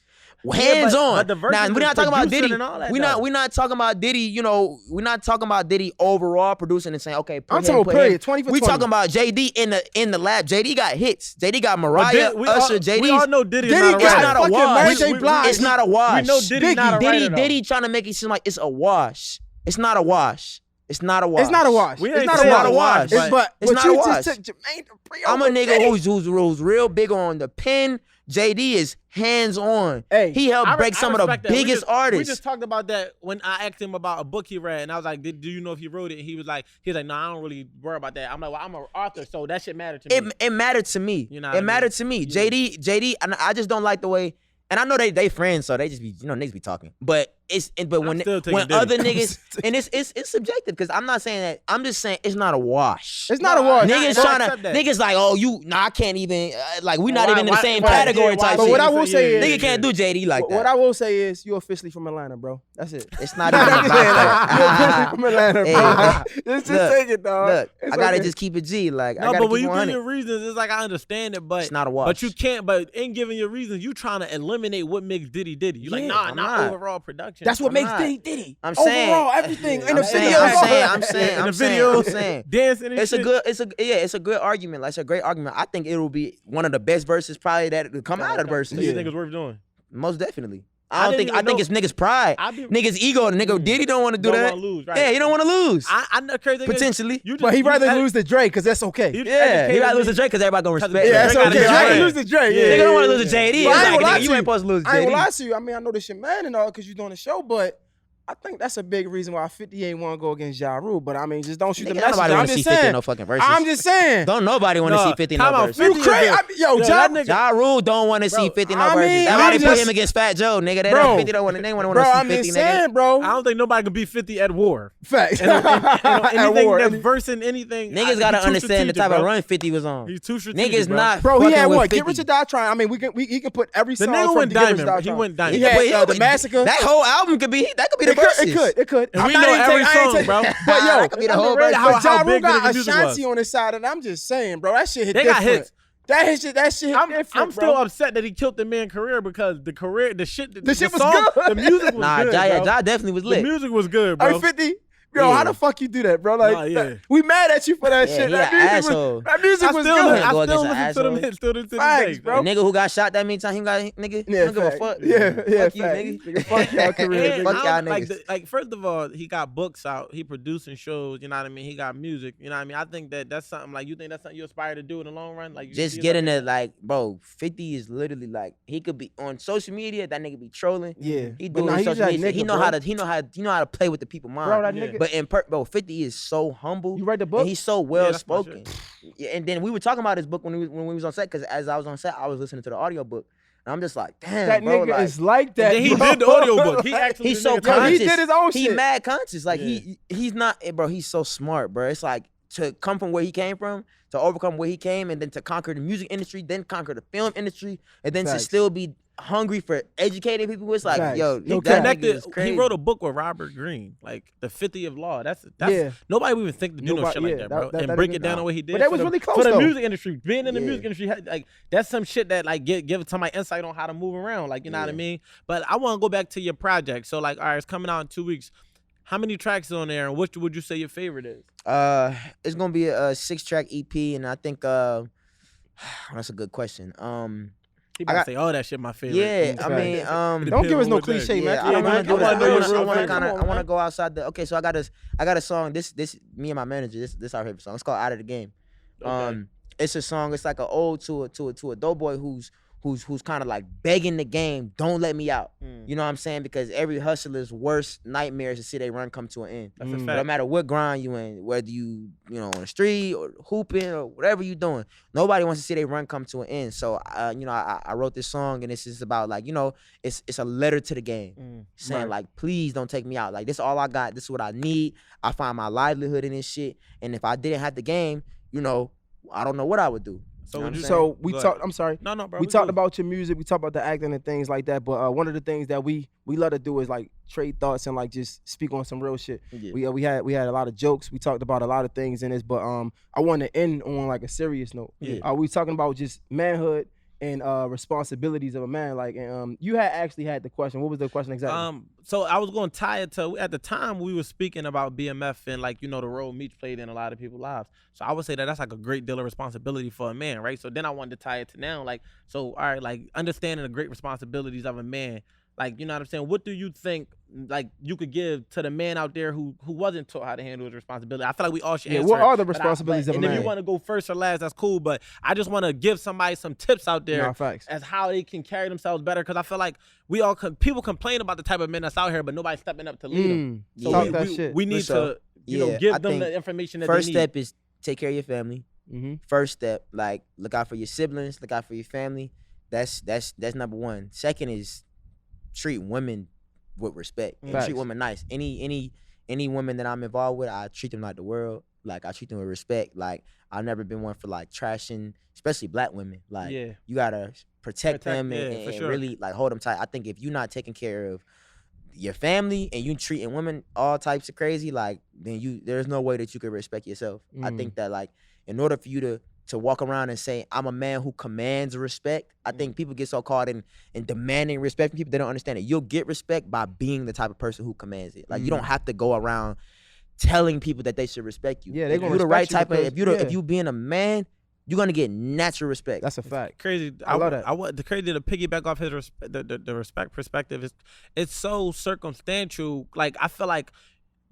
Hands but on. the verses Now we're not is talking about producing Diddy. and all that, We're not talking about Diddy. You know, we're not talking about Diddy overall producing and saying, okay, put I'm him, talking put period, him. 20 for We 20. talking about JD in the lab. JD got hits. JD got But Mariah, we Usher, all JD. know Diddy, Diddy is not a got It's not a fucking wash. Mary J. Blige. It's not a wash. We know Diddy not a writer, though. Diddy trying to make it seem like it's a wash. It's not a wash. It's not a wash. It's not a wash. We It's ain't not saying a not a wash. wash, It's but it's but not you a just wash. took Jermaine Dupri I'm a over nigga Diddy. who's real big on the pen. JD is hands on. Hey, He helped break I some of the respect that. biggest We artists. just talked about that when I asked him about a book he read, and I was like, "Do you know if he wrote it?" And he was like, "No, I don't really worry about that." I'm like, "Well, I'm an author, so that shit matter to me." It mattered to me. You know what I it mean? mattered to me. Yeah. JD, and I just don't like the way. And I know they friends, so they just be niggas be talking. But but when still taking when Diddy. other niggas and it's subjective because I'm not saying that. I'm just saying it's not a wash. It's not a war. Niggas don't trying to accept that. niggas like, oh, I can't even like we not Why- even in the why- same why- category yeah, type why- shit. But what I will say is- Nigga can't do JD like that. What I will say is, you're officially from Atlanta, bro. That's it. It's not even I'm about just saying that. that. You're officially from Atlanta, Hey, bro. Just look, take it, dog. Look, It's I gotta okay. just keep it G. Like I No, gotta but when keep you give 100. your reasons, it's like I understand it, but It's not a wash. But you can't. But in giving your reasons, you trying to eliminate what makes Diddy Diddy. You like, Yeah, nah, I'm not not. overall production. That's what I'm makes not. Diddy Diddy. I'm saying- Overall, everything in I'm the saying, video. I'm in saying, the I'm video, saying. dancing and It's shit. it's a good argument. Like it's a great argument. I think it will be one of the best verses probably that could come out of the So verses. you think it's worth doing? Most definitely. I I didn't think even it's know- niggas' pride, I be- niggas' ego. The nigga Diddy don't want to do Don't that. wanna lose, right? Yeah, he don't want to lose. I know crazy thing is, Potentially. you just, But he'd you rather ed- lose to Drake because that's okay. you Yeah, he educated gotta lose me. to Drake because everybody gonna respect. Yeah, Yeah, that's Drake gotta okay. get I Drake. can lose to Drake. Yeah. Yeah, Nigga don't want to yeah, lose to JD. But It's I ain't like, gonna lie nigga, to you ain't supposed to lose to I ain't gonna JD. lie to you. I mean, I know this your man and all because you're doing the show, but I think that's a big reason why 50 ain't want to go against Ja Rule. But I mean, just don't shoot the Nigga, messenger. nobody I'm want to see just 50 in saying. no fucking verses. I'm just saying. Don't nobody want to No, see 50 in time no out, verses. 50 You crazy? Yo, Ja, that nigga- Ja Rule don't want to see 50 in no I verses. mean, That's why I'm they put just- him against Fat Joe, nigga. They Bro. don't 50 don't want to. They want bro, to see I'm 50, just nigga. saying, bro. I don't think nobody can beat 50 at war. Facts. And At anything war. that's versing anything. Niggas gotta understand the type of run 50 was on. He's too strategic. Niggas not. Bro, he fucking had with what? 50. Get Rich or Die Trying. I mean, he can put every The song nigga from went Get Rich or diamond, Die bro. He Trying. went diamond. He had But the Massacre. That whole album could be the It verses. could. And I'm we not know even every I ain't song, bro. But yo, That could be the whole underrated verse. how- but Ja how Rule big the got nigga music Ashanti was. on his side, and I'm just saying, bro, that shit hit They got different. hits. That shit hit I'm different, still bro. upset that he killed the man's career because the shit shit was song, good. the music was Nah, good, Ja bro. definitely was The lit. music was good, bro. Hey, 50. Yo, how Yeah. the fuck you do that, bro? Like, Nah, yeah. we mad at you for that Yeah, shit. he That an music asshole. was, that music I was still, good. Go I still against an listen to them asshole. hits till this Facts, day, bro. The nigga who got shot that many times, he got nigga. Yeah, don't give a fact. fuck. Yeah, Fuck you, fact. nigga. Nigga, fuck y'all career. And Fuck nigga. y'all I'm- like, niggas. like, first of all, he got books out. He producing shows. You know what I mean? He got music. You know what I mean? I think that's something like you think that's something you aspire to do in the long run. Like you Just see getting yourself it, like, bro. 50 is literally like he could be on social media. That nigga be trolling. Yeah. He But doing nah, he's social that media. He nigga, know bro. how to play with the people mind. Bro, that Yeah. nigga. But bro, 50 is so humble. You read the book? And he's so well that's my spoken. Yeah, and then we were talking about his book when we was on set because as I was on set, I was listening to the audio book, and I'm just like, damn, That bro, nigga like, is like that. And then he bro. did the audiobook. He actually he's the so nigga- Yo, conscious. he did his own He shit. mad conscious. Like Yeah. he's not, bro. He's so smart, bro. It's like to come from where he came from, to overcome where he came, and then to conquer the music industry, then conquer the film industry, and then to Facts. still be hungry for educating people. It's like, Facts. yo, No that cap. nigga connected. is crazy. He wrote a book with Robert Greene, like the 50 of Law. That's Yeah. nobody would even think to do no Nobody- shit like yeah, that, bro. that and break nigga- it down nah. the way he did. But that for was the- really close, for the though. music industry. Being in the Yeah. music industry, like that's some shit that like give somebody insight on how to move around. Like you know what I Yeah. mean. But I want to go back to your project. So like, all right, it's coming out in 2 weeks. How many tracks on there, and which would you say your favorite is? It's gonna be a 6-track EP, and I think that's a good question. He I about got- to say, "Oh, that shit my favorite." Yeah, Facts. I mean, It Don't give us depends no on what day. cliche, yeah, man. I don't Yeah, want to man, do I that. wanna do it, I want to man. kind of, Come I on, want to man. go outside the. Okay, so I got a song. This me and my manager. This our favorite song. It's called Out of the Game. Okay. It's a song. It's like an ode to a dope boy who's kind of like begging the game, don't let me out. Mm. You know what I'm saying? Because every hustler's worst nightmare is to see they run come to an end. That's a Mm. No fact. matter what grind you in, whether you on the street or hooping or whatever you doing, nobody wants to see they run come to an end. So, I wrote this song, and it's just about like, it's a letter to the game, saying Right. like, please don't take me out. Like, this is all I got. This is what I need. I find my livelihood in this shit. And if I didn't have the game, I don't know what I would do. So You know would what you? I'm So we Go talked. ahead. I'm sorry. No, bro. We talked about your music. We talked about the acting and things like that. But one of the things that we love to do is like trade thoughts and like just speak on some real shit. Yeah. We had a lot of jokes. We talked about a lot of things in this. But I want to end on like a serious note. Yeah. We talking about just manhood and responsibilities of a man. Like, and you had actually had the question. What was the question exactly? So I was going to tie it to, at the time we were speaking about BMF and like, the role Meech played in a lot of people's lives. So I would say that that's like a great deal of responsibility for a man, right? So then I wanted to tie it to now, like, so, all right, like understanding the great responsibilities of a man, like, you know what I'm saying? What do you think, like, you could give to the man out there who wasn't taught how to handle his responsibility? I feel like we all should answer what are the but responsibilities of a and if man? you want to go first or last, that's cool. But I just want to give somebody some tips out there Nah, facts. as how they can carry themselves better. Because I feel like we all people complain about the type of men that's out here, but nobody's stepping up to lead them. So Talk Yeah. that shit. we need sure. to, Yeah, give I them think the information that First they need. step is take care of your family. Mm-hmm. First step, like, look out for your siblings, look out for your family. That's number one. Second is treat women with respect and Facts. treat women nice. Any women that I'm involved with, I treat them like the world. Like I treat them with respect. Like I've never been one for like trashing, especially black women. Like Yeah. you gotta protect them yeah, and, for and sure. really like hold them tight. I think if you're not taking care of your family and you treating women all types of crazy, like then there's no way that you can respect yourself. I think that like in order for you to walk around and say I'm a man who commands respect, I think people get so caught in demanding respect from people, they don't understand it. You'll get respect by being the type of person who commands it. Like you don't have to go around telling people that they should respect you. Yeah, they if gonna you're the right respect you type of because- if you being a man, you're gonna get natural respect. That's a fact. Crazy. I love that. I want the crazy to piggyback off his the respect perspective is it's so circumstantial. Like I feel like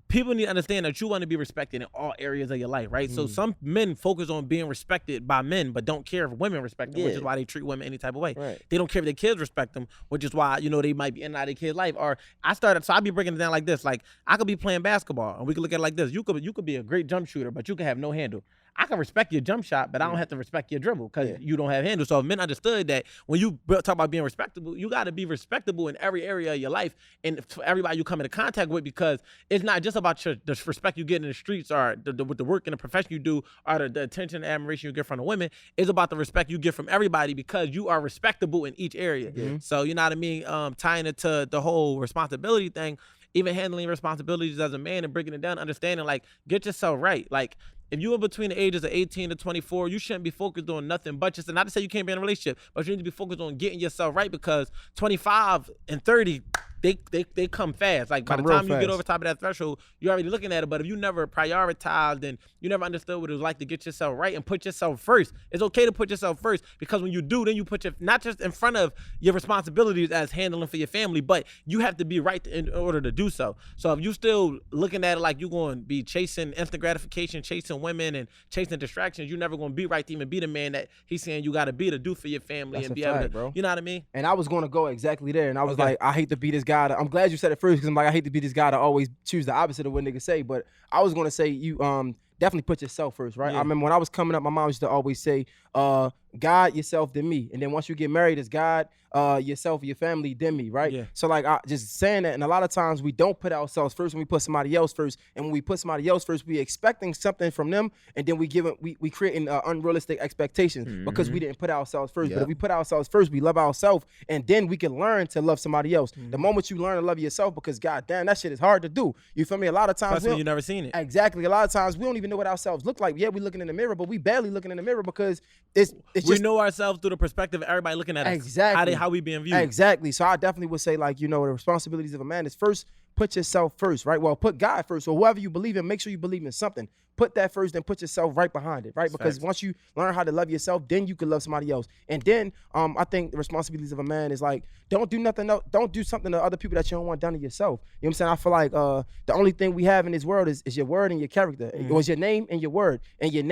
people need to understand that you want to be respected in all areas of your life, right? So some men focus on being respected by men, but don't care if women respect them, which is Yeah. why they treat women any type of way. Right. They don't care if their kids respect them, which is why, you know, they might be in and out of their kids' life. Or I be breaking it down like this. Like I could be playing basketball and we could look at it like this. You could be a great jump shooter, but you can have no handle. I can respect your jump shot, but I don't have to respect your dribble because you don't have handle. So if men understood that when you talk about being respectable, you got to be respectable in every area of your life and for everybody you come into contact with, because it's not just about the respect you get in the streets or with the work and the profession you do or the attention and admiration you get from the women. It's about the respect you get from everybody because you are respectable in each area. So you know what I mean? Tying it to the whole responsibility thing, even handling responsibilities as a man and breaking it down, understanding like get yourself right. Like if you are between the ages of 18 to 24, you shouldn't be focused on nothing but just, and not to say you can't be in a relationship, but you need to be focused on getting yourself right because 25 and 30, they come fast. Like by the time you get over top of that threshold, you're already looking at it. But if you never prioritized and you never understood what it was like to get yourself right and put yourself first, it's okay to put yourself first because when you do, then you put your, not just in front of your responsibilities as handling for your family, but you have to be right in order to do so. So if you still looking at it like you're going to be chasing instant gratification, chasing women and chasing distractions, you're never going to be right to even be the man that he's saying you got to be to do for your family. That's and a be fact, able to, bro. you know what I mean? And I was going to go exactly there. And I was Okay. like, I hate to be this guy. I'm glad you said it first because I'm like, I hate to be this guy to always choose the opposite of what niggas say. But I was going to say you definitely put yourself first, right? Yeah. I remember when I was coming up, my mom used to always say, God, yourself, then me. And then once you get married, it's God, yourself, your family, then me, right? Yeah. So like I just saying that, and a lot of times we don't put ourselves first when we put somebody else first. And when we put somebody else first, we expecting something from them, and then we creating unrealistic expectations because we didn't put ourselves first. But if we put ourselves first, we love ourselves, and then we can learn to love somebody else. The moment you learn to love yourself, because goddamn, that shit is hard to do. You feel me? A lot of times Especially when you never seen it. Exactly. A lot of times we don't even know what ourselves look like. Yeah, we looking in the mirror, but we barely looking in the mirror because it's We just know ourselves through the perspective of everybody looking at us. Exactly. How we being viewed. Exactly. So I definitely would say, like, you know, the responsibilities of a man is first, put yourself first, right? Well, put God first, or whoever you believe in, make sure you believe in something. Put that first, then put yourself right behind it, right? Because once you learn how to love yourself, then you can love somebody else. And then I think the responsibilities of a man is like, don't do nothing else, don't do something to other people that you don't want done to yourself. You know what I'm saying? I feel like the only thing we have in this world is your word and your character. It was your name and your word. And your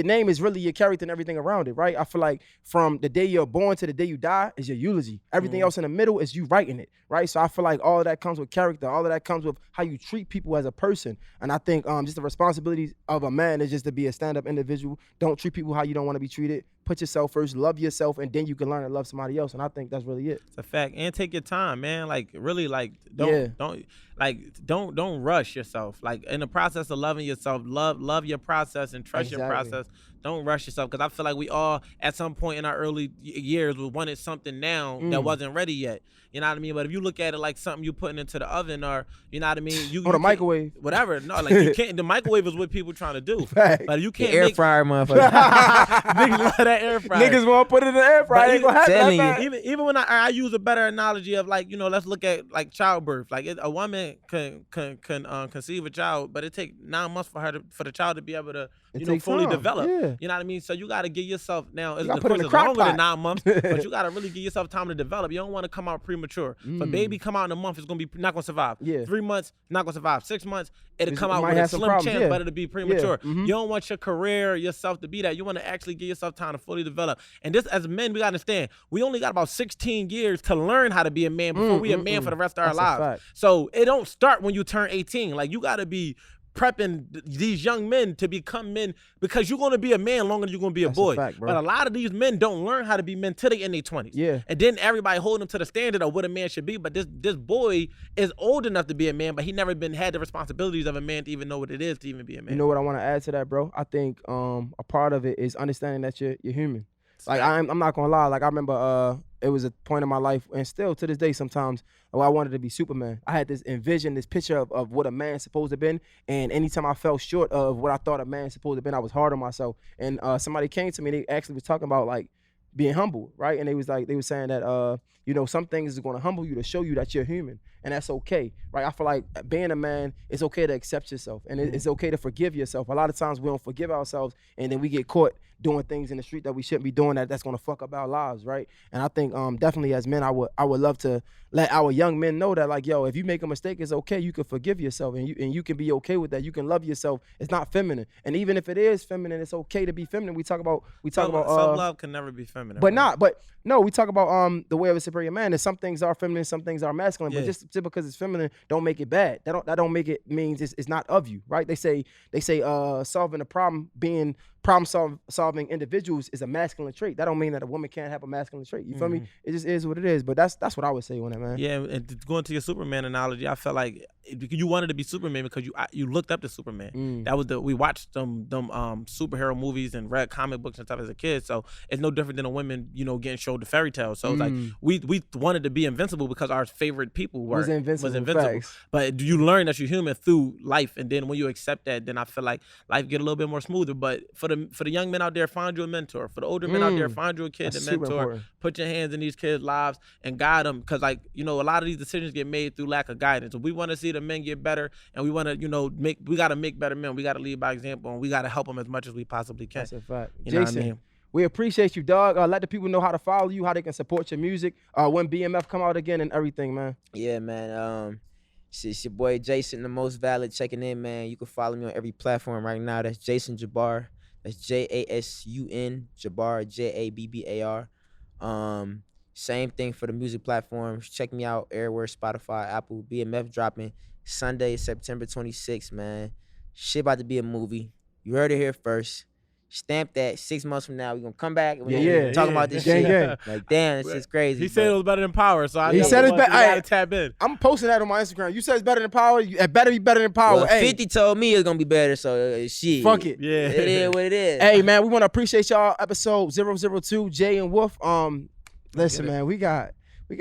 name is really your character and everything around it, right? I feel like from the day you're born to the day you die is your eulogy. Everything else in the middle is you writing it, right? So I feel like all of that comes with character. All of that comes with how you treat people as a person. And I think just the responsibilities of a man is just to be a stand-up individual. Don't treat people how you don't want to be treated. Put yourself first, love yourself, and then you can learn to love somebody else. And I think that's really it. It's a fact. And take your time, man. Like really, like don't rush yourself. Like in the process of loving yourself, love your process and trust your Exactly. process. Don't rush yourself, because I feel like we all at some point in our early years we wanted something now that wasn't ready yet. You know what I mean? But if you look at it like something you putting into the oven, or you know what I mean, you Or you the can't- microwave. whatever. No, like you can't. The microwave is what people trying to do. Fact. But you The can't air make fryer, motherfucker. niggas love that air fryer. Niggas want to put it in the air fryer. But Ain't gonna happen telling like you. that. Even when I use a better analogy of, like, you know, let's look at like childbirth. Like a woman can conceive a child, but it takes 9 months for the child to be able to It you know takes fully time. develop. Yeah. You know what I mean? So you got to give yourself now. Of gotta put it course, in the it's crock longer than pot. 9 months, but you got to really give yourself time to develop. You don't want to come out premature. If a baby come out in a month, it's gonna be not gonna survive. Yeah. 3 months, not gonna survive. 6 months, it'll come It out might with a have some slim problems, chance, yeah. but it'll be premature. Mhm. You don't want your career, yourself to be that. You want to actually give yourself time to fully develop. And this, as men, we gotta understand, we only got about 16 years to learn how to be a man before we a man for the rest of our That's a lives. fact. So it don't start when you turn 18. Like, you gotta be prepping these young men to become men because you're going to be a man longer than you're going to be a That's boy. a fact, bro. But a lot of these men don't learn how to be men till they in their 20s. Yeah. And then everybody hold them to the standard of what a man should be. But this boy is old enough to be a man, but he never had the responsibilities of a man to even know what it is to even be a man. You know what I want to add to that, bro? I think a part of it is understanding that you're human. Like I'm not gonna lie. Like I remember it was a point in my life, and still to this day sometimes, I wanted to be Superman. I had this picture of what a man's supposed to been, and anytime I fell short of what I thought a man's supposed to been, I was hard on myself. And somebody came to me, they actually was talking about like being humble, right? And they was saying that you know, some things is gonna humble you to show you that you're human, and that's okay, right? I feel like being a man, it's okay to accept yourself, and it's okay to forgive yourself. A lot of times we don't forgive ourselves, and then we get caught doing things in the street that we shouldn't be doing that's gonna fuck up our lives, right? And I think definitely as men, I would love to let our young men know that, like, yo, if you make a mistake, it's okay. You can forgive yourself, and you can be okay with that. You can love yourself. It's not feminine, and even if it is feminine, it's okay to be feminine. We talk about self-love can never be feminine, but no, we talk about the way of a superior man. And some things are feminine, some things are masculine. But just because it's feminine, don't make it bad. That don't make it means it's not of you, right? They say solving a problem, being solving individuals is a masculine trait. That don't mean that a woman can't have a masculine trait. You feel me? It just is what it is. But that's what I would say on that, man. Yeah, and going to your Superman analogy, I felt like you wanted to be Superman because you looked up to Superman. That was we watched them superhero movies and read comic books and stuff as a kid. So it's no different than a woman, you know, getting showed the fairy tales. So it's like we wanted to be invincible because our favorite people was invincible. Facts. But you learn that you're human through life, and then when you accept that, then I feel like life get a little bit more smoother. But for the young men out there, find you a mentor. For the older men out there, find you a kid to mentor. Important. Put your hands in these kids' lives and guide them, because, like, you know, a lot of these decisions get made through lack of guidance. So we want to see the men get better, and we want to, you know, we got to make better men. We got to lead by example, and we got to help them as much as we possibly can. That's a fact. You know Jason, what I mean? we appreciate you, dog. Let the people know how to follow you, how they can support your music, when BMF come out again and everything, man. Yeah, man. It's your boy Jason, the most valid, checking in, man. You can follow me on every platform right now. That's Jason Jabbar. That's JASUN Jabbar, JABBAR. Same thing for the music platforms. Check me out everywhere: Spotify, Apple. BMF dropping Sunday, September 26th, man. Shit about to be a movie. You heard it here first. Stamp that. 6 months from now, we're gonna come back and we're gonna talk about this shit. Yeah. Like, damn, this is crazy. He said it was better than Power, so I he said it's better. gotta tap in. I'm posting that on my Instagram. You said it's better than Power. It better be better than Power. Well, hey, 50 told me it's gonna be better, so shit. fuck it. Yeah, It is what it is. Hey, man, we want to appreciate y'all. Episode 002, Jay and Wolf. Listen, man, we got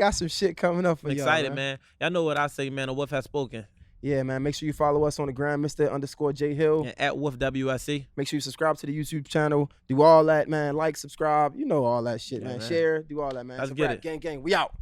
some shit coming up for y'all. Excited, man. Y'all know what I say, man. The Wolf has spoken. Yeah, man. Make sure you follow us on the gram, Mr._J Hill. And at Wolf WSC. Make sure you subscribe to the YouTube channel. Do all that, man. Like, subscribe. You know all that shit, man. Man. Share. Do all that, man. Let's It's a get wrap. it. Gang, gang. We out.